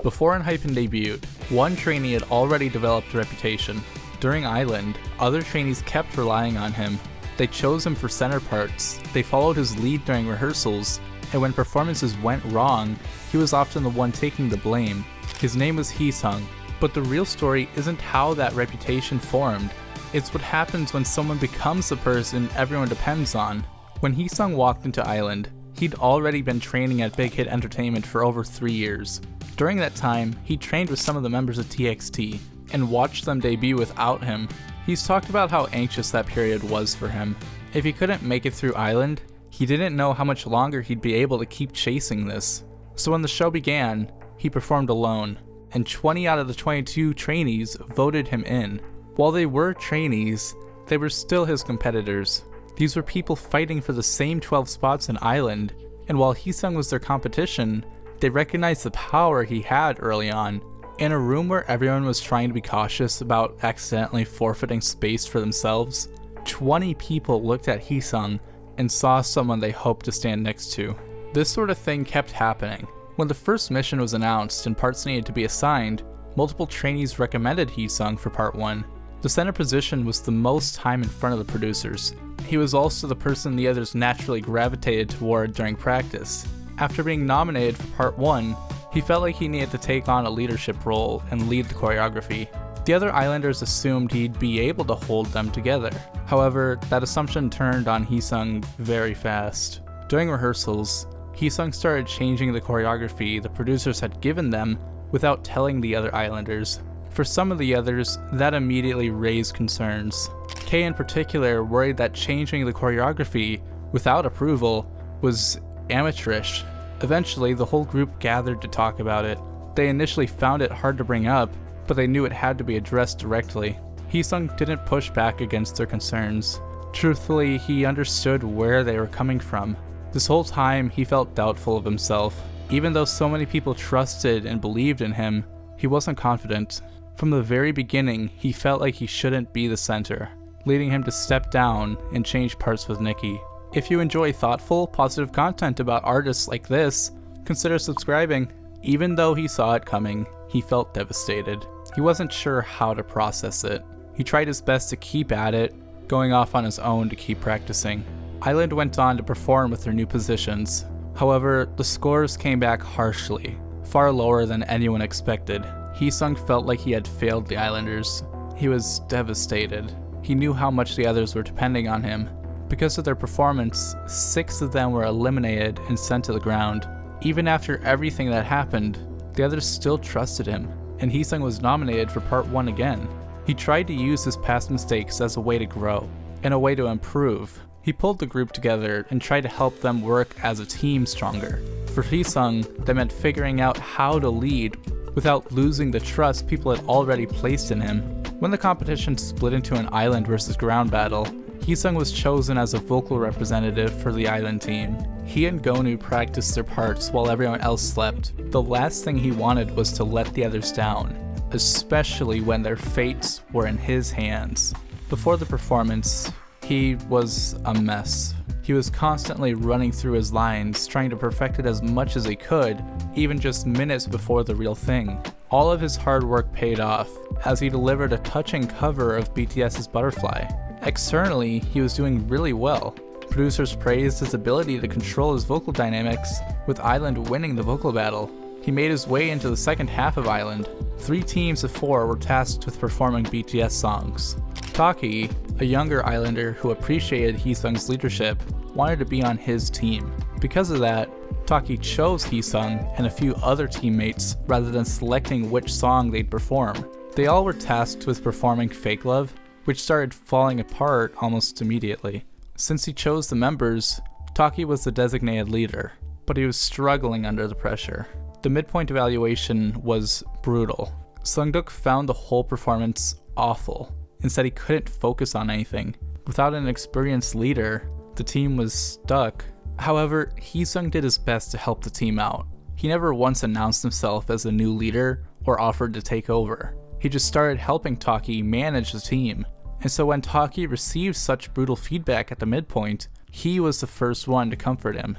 Before ENHYPEN debuted, one trainee had already developed a reputation. During Island, other trainees kept relying on him. They chose him for center parts, they followed his lead during rehearsals, and when performances went wrong, he was often the one taking the blame. His name was Heeseung, but the real story isn't how that reputation formed. It's what happens when someone becomes the person everyone depends on. When Heeseung walked into Island, he'd already been training at Big Hit Entertainment for over 3 years. During that time, he trained with some of the members of TXT, and watched them debut without him. He's talked about how anxious that period was for him. If he couldn't make it through Island, he didn't know how much longer he'd be able to keep chasing this. So when the show began, he performed alone, and 20 out of the 22 trainees voted him in. While they were trainees, they were still his competitors. These were people fighting for the same 12 spots in Island, and while Heeseung was their competition, they recognized the power he had early on. In a room where everyone was trying to be cautious about accidentally forfeiting space for themselves, 20 people looked at Heeseung and saw someone they hoped to stand next to. This sort of thing kept happening. When the first mission was announced and parts needed to be assigned, multiple trainees recommended Heeseung for part 1. The center position was the most time in front of the producers. He was also the person the others naturally gravitated toward during practice. After being nominated for part 1, he felt like he needed to take on a leadership role and lead the choreography. The other Islanders assumed he'd be able to hold them together. However, that assumption turned on Heeseung very fast. During rehearsals, Heeseung started changing the choreography the producers had given them without telling the other Islanders. For some of the others, that immediately raised concerns. Kay in particular worried that changing the choreography without approval was amateurish. Eventually, the whole group gathered to talk about it. They initially found it hard to bring up, but they knew it had to be addressed directly. Heeseung didn't push back against their concerns. Truthfully, he understood where they were coming from. This whole time, he felt doubtful of himself. Even though so many people trusted and believed in him, he wasn't confident. From the very beginning, he felt like he shouldn't be the center, leading him to step down and change parts with Nikki. If you enjoy thoughtful, positive content about artists like this, consider subscribing. Even though he saw it coming, he felt devastated. He wasn't sure how to process it. He tried his best to keep at it, going off on his own to keep practicing. Island went on to perform with their new positions. However, the scores came back harshly, far lower than anyone expected. Heeseung felt like he had failed the Islanders. He was devastated. He knew how much the others were depending on him. Because of their performance, 6 of them were eliminated and sent to the ground. Even after everything that happened, the others still trusted him, and Heeseung was nominated for part 1 again. He tried to use his past mistakes as a way to grow, and a way to improve. He pulled the group together and tried to help them work as a team stronger. For Heeseung, that meant figuring out how to lead without losing the trust people had already placed in him. When the competition split into an island versus ground battle, Heeseung was chosen as a vocal representative for the Island team. He and Gonu practiced their parts while everyone else slept. The last thing he wanted was to let the others down, especially when their fates were in his hands. Before the performance, he was a mess. He was constantly running through his lines, trying to perfect it as much as he could, even just minutes before the real thing. All of his hard work paid off, as he delivered a touching cover of BTS's Butterfly. Externally, he was doing really well. Producers praised his ability to control his vocal dynamics, with Island winning the vocal battle. He made his way into the second half of Island. 3 teams of 4 were tasked with performing BTS songs. Taki, a younger Islander who appreciated Heeseung's leadership, wanted to be on his team. Because of that, Taki chose Heeseung and a few other teammates rather than selecting which song they'd perform. They all were tasked with performing Fake Love, which started falling apart almost immediately. Since he chose the members, Taki was the designated leader, but he was struggling under the pressure. The midpoint evaluation was brutal. Sungduk found the whole performance awful and said he couldn't focus on anything. Without an experienced leader, the team was stuck. However, Heeseung did his best to help the team out. He never once announced himself as a new leader or offered to take over. He just started helping Taki manage the team. And so when Taki received such brutal feedback at the midpoint, he was the first one to comfort him.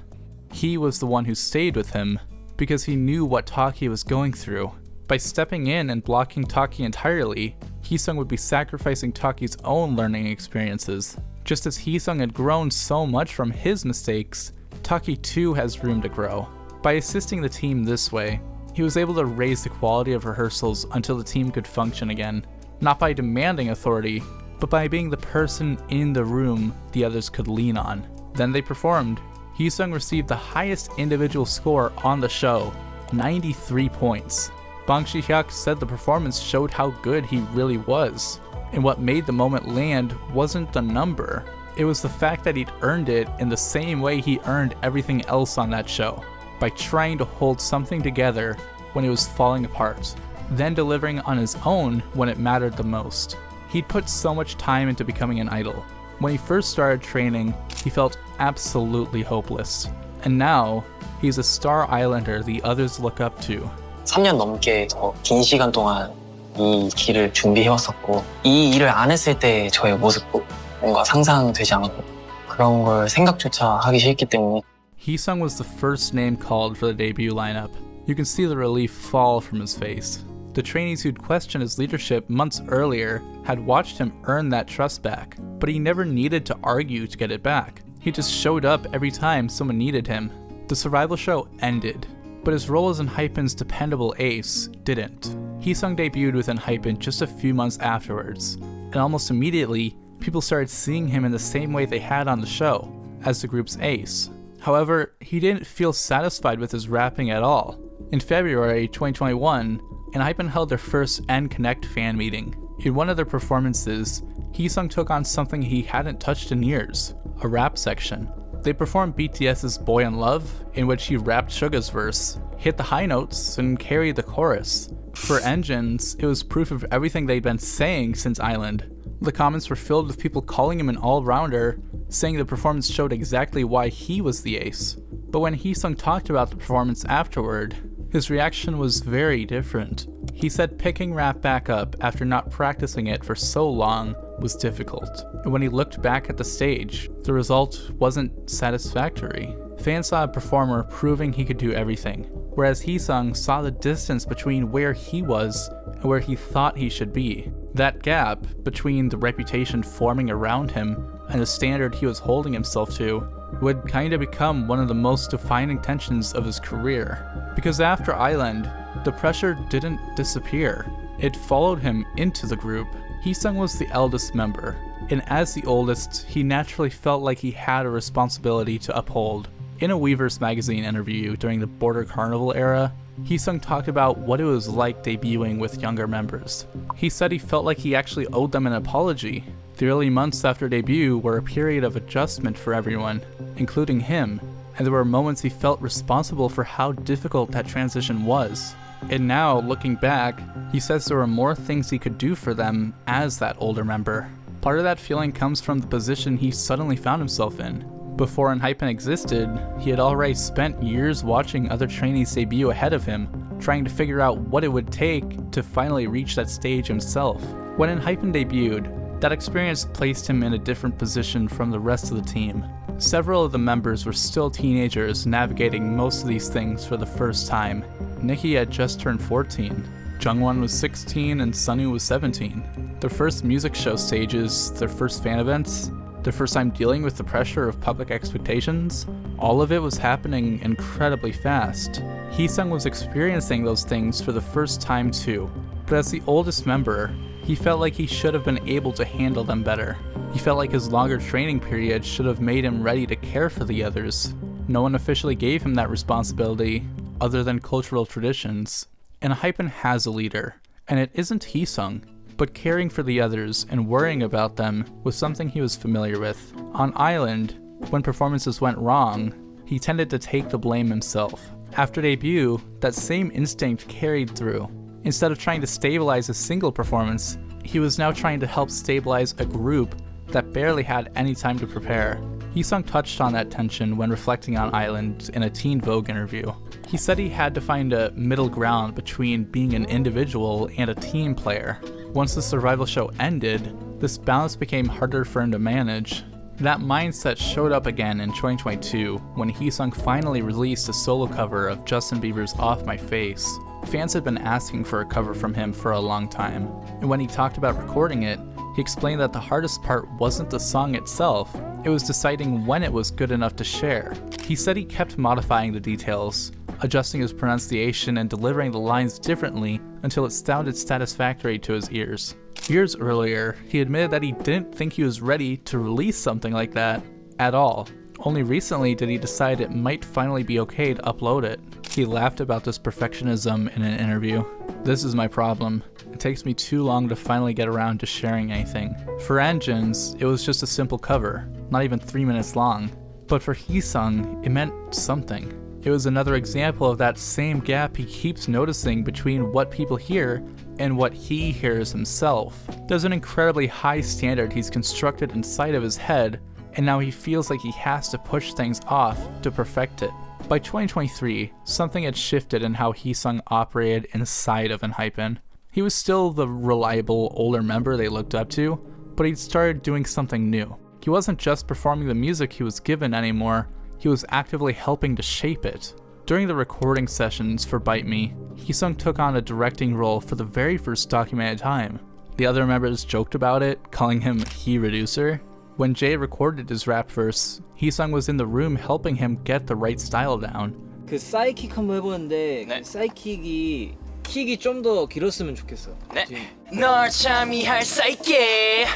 He was the one who stayed with him because he knew what Taki was going through. By stepping in and blocking Taki entirely, Heeseung would be sacrificing Taki's own learning experiences. Just as Heeseung had grown so much from his mistakes, Taki too has room to grow. By assisting the team this way, he was able to raise the quality of rehearsals until the team could function again, not by demanding authority, but by being the person in the room the others could lean on. Then they performed. Heeseung received the highest individual score on the show, 93 points. Bang Si-hyuk said the performance showed how good he really was, and what made the moment land wasn't the number, it was the fact that he'd earned it in the same way he earned everything else on that show, by trying to hold something together when it was falling apart, then delivering on his own when it mattered the most. He'd put so much time into becoming an idol. When he first started training, he felt absolutely hopeless, and now he's a star islander the others look up to. 3년 넘게 더 긴 시간 동안 이 길을 준비해왔었고 이 일을 안 했을 때 저의 모습도 뭔가 상상되지 않았고 그런 걸 생각조차 하기 싫기 때문에 Heeseung was the first name called for the debut lineup. You can see the relief fall from his face. The trainees who'd questioned his leadership months earlier had watched him earn that trust back, but he never needed to argue to get it back. He just showed up every time someone needed him. The survival show ended, but his role as ENHYPEN's dependable ace didn't. Heeseung debuted with ENHYPEN just a few months afterwards, and almost immediately, people started seeing him in the same way they had on the show, as the group's ace. However, he didn't feel satisfied with his rapping at all. In February 2021, ENHYPEN held their first ENConnect fan meeting. In one of their performances, Heeseung took on something he hadn't touched in years, a rap section. They performed BTS's Boy in Love, in which he rapped Suga's verse, hit the high notes, and carried the chorus. For Engines, it was proof of everything they'd been saying since Island. The comments were filled with people calling him an all-rounder, saying the performance showed exactly why he was the ace. But when Heeseung talked about the performance afterward, his reaction was very different. He said picking rap back up after not practicing it for so long was difficult, and when he looked back at the stage, the result wasn't satisfactory. Fans saw a performer proving he could do everything, whereas Heeseung saw the distance between where he was and where he thought he should be. That gap between the reputation forming around him and the standard he was holding himself to would kinda become one of the most defining tensions of his career. Because after Island, the pressure didn't disappear. It followed him into the group. Heeseung was the eldest member, and as the oldest, he naturally felt like he had a responsibility to uphold. In a Weverse magazine interview during the Border Carnival era, Heeseung talked about what it was like debuting with younger members. He said he felt like he actually owed them an apology. The early months after debut were a period of adjustment for everyone, including him, and there were moments he felt responsible for how difficult that transition was. And now, looking back, he says there were more things he could do for them as that older member. Part of that feeling comes from the position he suddenly found himself in. Before ENHYPEN existed, he had already spent years watching other trainees debut ahead of him, trying to figure out what it would take to finally reach that stage himself. When ENHYPEN debuted, that experience placed him in a different position from the rest of the team. Several of the members were still teenagers navigating most of these things for the first time. Nikki had just turned 14, Jungwon was 16, and Sunwoo was 17. Their first music show stages, their first fan events, their first time dealing with the pressure of public expectations, all of it was happening incredibly fast. Heeseung was experiencing those things for the first time too, but as the oldest member, he felt like he should have been able to handle them better. He felt like his longer training period should have made him ready to care for the others. No one officially gave him that responsibility, other than cultural traditions. ENHYPEN has a leader, and it isn't Heeseung, but caring for the others and worrying about them was something he was familiar with. On Island, when performances went wrong, he tended to take the blame himself. After debut, that same instinct carried through. Instead of trying to stabilize a single performance, he was now trying to help stabilize a group that barely had any time to prepare. Heeseung touched on that tension when reflecting on Island in a Teen Vogue interview. He said he had to find a middle ground between being an individual and a team player. Once the survival show ended, this balance became harder for him to manage. That mindset showed up again in 2022 when Heeseung finally released a solo cover of Justin Bieber's Off My Face. Fans had been asking for a cover from him for a long time, and when he talked about recording it, he explained that the hardest part wasn't the song itself, it was deciding when it was good enough to share. He said he kept modifying the details, adjusting his pronunciation and delivering the lines differently until it sounded satisfactory to his ears. Years earlier, he admitted that he didn't think he was ready to release something like that at all. Only recently did he decide it might finally be okay to upload it. He laughed about this perfectionism in an interview. "This is my problem. It takes me too long to finally get around to sharing anything. For Engines, it was just a simple cover, not even 3 minutes long. But for Heeseung, it meant something." It was another example of that same gap he keeps noticing between what people hear and what he hears himself. There's an incredibly high standard he's constructed inside of his head, and now he feels like he has to push things off to perfect it. By 2023, something had shifted in how Heeseung operated inside of ENHYPEN. He was still the reliable older member they looked up to, but he'd started doing something new. He wasn't just performing the music he was given anymore, he was actively helping to shape it. During the recording sessions for Bite Me, Heeseung took on a directing role for the very first documented time. The other members joked about it, calling him He Reducer. When Jay recorded his rap verse, Heeseung was in the room helping him get the right style down. 그 사이킥 한번 해보는데 네. 그 사이킥이 킥이 좀 더 길었으면 좋겠어. 네. 널 참이할 사이게.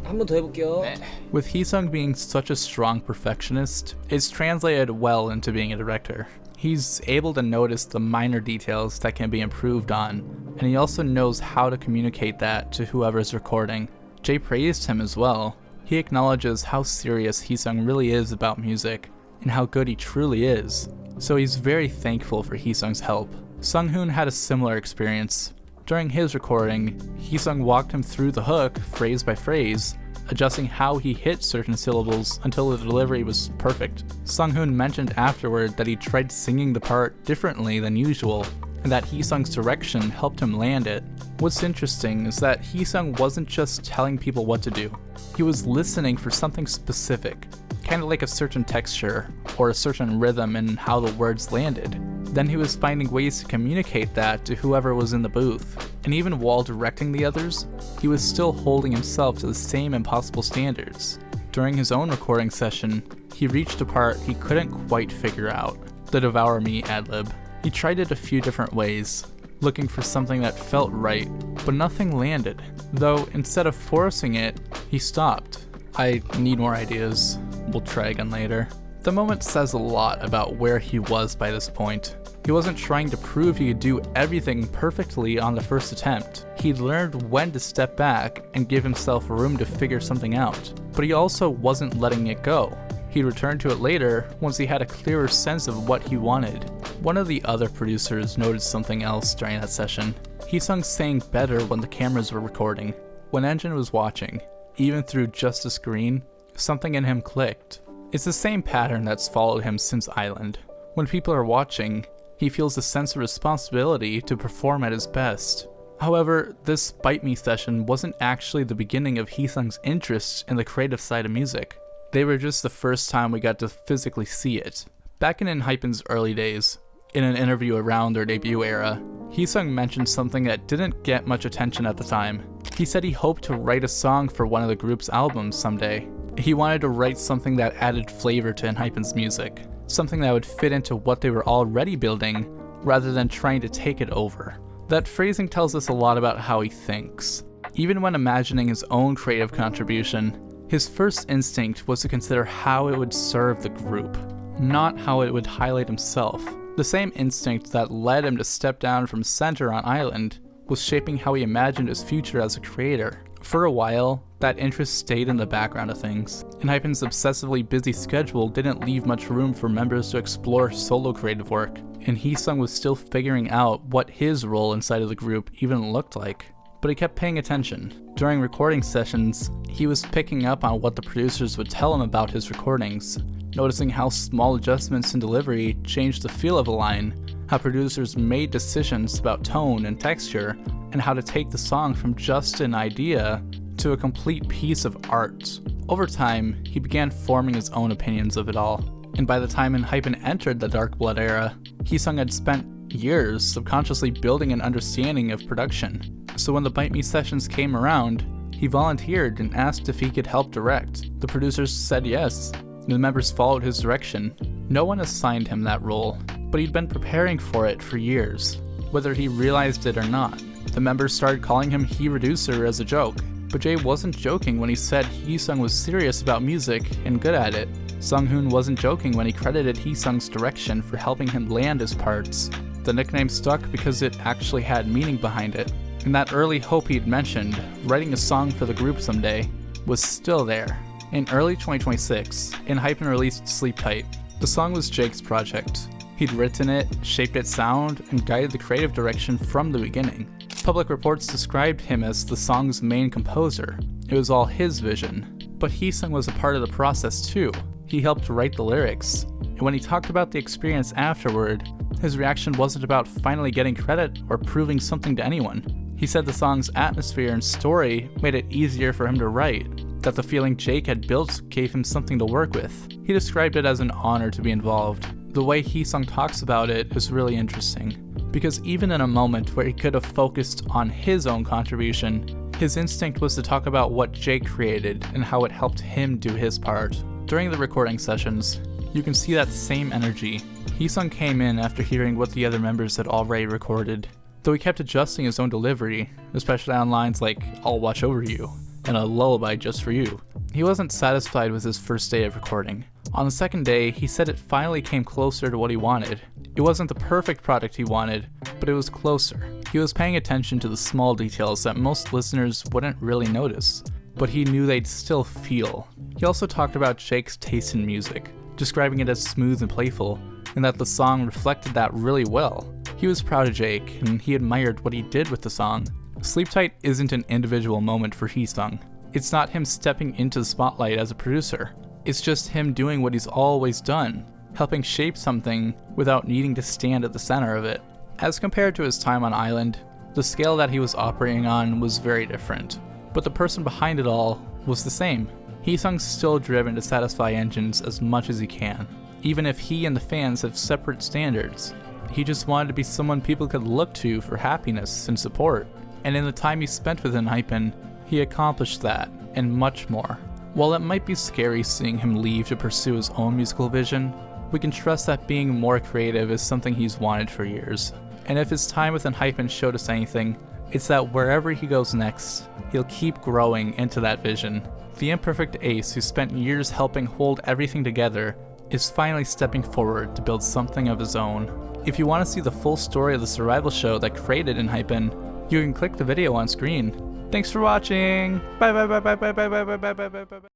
한 번 더 해볼게요. 네. With Heeseung being such a strong perfectionist, it's translated well into being a director. He's able to notice the minor details that can be improved on, and he also knows how to communicate that to whoever's recording. Jay praised him as well. He acknowledges how serious Heeseung really is about music, and how good he truly is, so he's very thankful for Heeseung's help. Sunghoon had a similar experience. During his recording, Heeseung walked him through the hook, phrase by phrase, adjusting how he hit certain syllables until the delivery was perfect. Sunghoon mentioned afterward that he tried singing the part differently than usual, and that Heeseung's direction helped him land it. What's interesting is that Heeseung wasn't just telling people what to do, he was listening for something specific, kind of like a certain texture or a certain rhythm in how the words landed. Then he was finding ways to communicate that to whoever was in the booth, and even while directing the others, he was still holding himself to the same impossible standards. During his own recording session, he reached a part he couldn't quite figure out, the Devour Me ad-lib. He tried it a few different ways, looking for something that felt right, but nothing landed. Though instead of forcing it, he stopped. "I need more ideas. We'll try again later." The moment says a lot about where he was by this point. He wasn't trying to prove he could do everything perfectly on the first attempt. He'd learned when to step back and give himself room to figure something out. But he also wasn't letting it go. He'd return to it later once he had a clearer sense of what he wanted. One of the other producers noticed something else during that session. Heeseung sang better when the cameras were recording. When Engine was watching, even through just a screen, something in him clicked. It's the same pattern that's followed him since Island. When people are watching, he feels a sense of responsibility to perform at his best. However, this Bite Me session wasn't actually the beginning of Heeseung's interest in the creative side of music. They were just the first time we got to physically see it. Back in ENHYPEN's early days, in an interview around their debut era, Heeseung mentioned something that didn't get much attention at the time. He said he hoped to write a song for one of the group's albums someday. He wanted to write something that added flavor to ENHYPEN's music, something that would fit into what they were already building, rather than trying to take it over. That phrasing tells us a lot about how he thinks. Even when imagining his own creative contribution, his first instinct was to consider how it would serve the group, not how it would highlight himself. The same instinct that led him to step down from center on Island was shaping how he imagined his future as a creator. For a while, that interest stayed in the background of things. ENHYPEN's obsessively busy schedule didn't leave much room for members to explore solo creative work, and Heeseung was still figuring out what his role inside of the group even looked like. But he kept paying attention. During recording sessions, he was picking up on what the producers would tell him about his recordings, noticing how small adjustments in delivery changed the feel of a line, how producers made decisions about tone and texture, and how to take the song from just an idea to a complete piece of art. Over time, he began forming his own opinions of it all, and by the time ENHYPEN entered the Dark Blood era, Heeseung had spent years subconsciously building an understanding of production. So when the Bite Me sessions came around, he volunteered and asked if he could help direct. The producers said yes, and the members followed his direction. No one assigned him that role, but he'd been preparing for it for years, whether he realized it or not. The members started calling him He-Reducer as a joke, but Jae wasn't joking when he said Heeseung was serious about music and good at it. Sunghoon wasn't joking when he credited Heeseung's direction for helping him land his parts. The nickname stuck because it actually had meaning behind it, and that early hope he'd mentioned, writing a song for the group someday, was still there. In early 2026, ENHYPEN released Sleep Tight. The song was Jake's project. He'd written it, shaped its sound, and guided the creative direction from the beginning. Public reports described him as the song's main composer. It was all his vision. But Heeseung was a part of the process too. He helped write the lyrics, and when he talked about the experience afterward, his reaction wasn't about finally getting credit or proving something to anyone. He said the song's atmosphere and story made it easier for him to write, that the feeling Jake had built gave him something to work with. He described it as an honor to be involved. The way Heeseung talks about it is really interesting, because even in a moment where he could have focused on his own contribution, his instinct was to talk about what Jake created and how it helped him do his part. During the recording sessions, you can see that same energy. Heeseung came in after hearing what the other members had already recorded, though he kept adjusting his own delivery, especially on lines like "I'll watch over you" and "a lullaby just for you." He wasn't satisfied with his first day of recording. On the second day, he said it finally came closer to what he wanted. It wasn't the perfect product he wanted, but it was closer. He was paying attention to the small details that most listeners wouldn't really notice, but he knew they'd still feel. He also talked about Jake's taste in music, describing it as smooth and playful, and that the song reflected that really well. He was proud of Jake, and he admired what he did with the song. Sleep Tight isn't an individual moment for Heeseung. It's not him stepping into the spotlight as a producer. It's just him doing what he's always done, helping shape something without needing to stand at the center of it. As compared to his time on Island, the scale that he was operating on was very different, but the person behind it all was the same. Heeseung's still driven to satisfy engines as much as he can, even if he and the fans have separate standards. He just wanted to be someone people could look to for happiness and support, and in the time he spent with ENHYPEN, he accomplished that, and much more. While it might be scary seeing him leave to pursue his own musical vision, we can trust that being more creative is something he's wanted for years. And if his time with ENHYPEN showed us anything, it's that wherever he goes next, he'll keep growing into that vision. The imperfect ace who spent years helping hold everything together is finally stepping forward to build something of his own. If you want to see the full story of the survival show that created ENHYPEN, you can click the video on screen. Thanks for watching! Bye bye bye bye bye bye bye bye bye bye bye bye.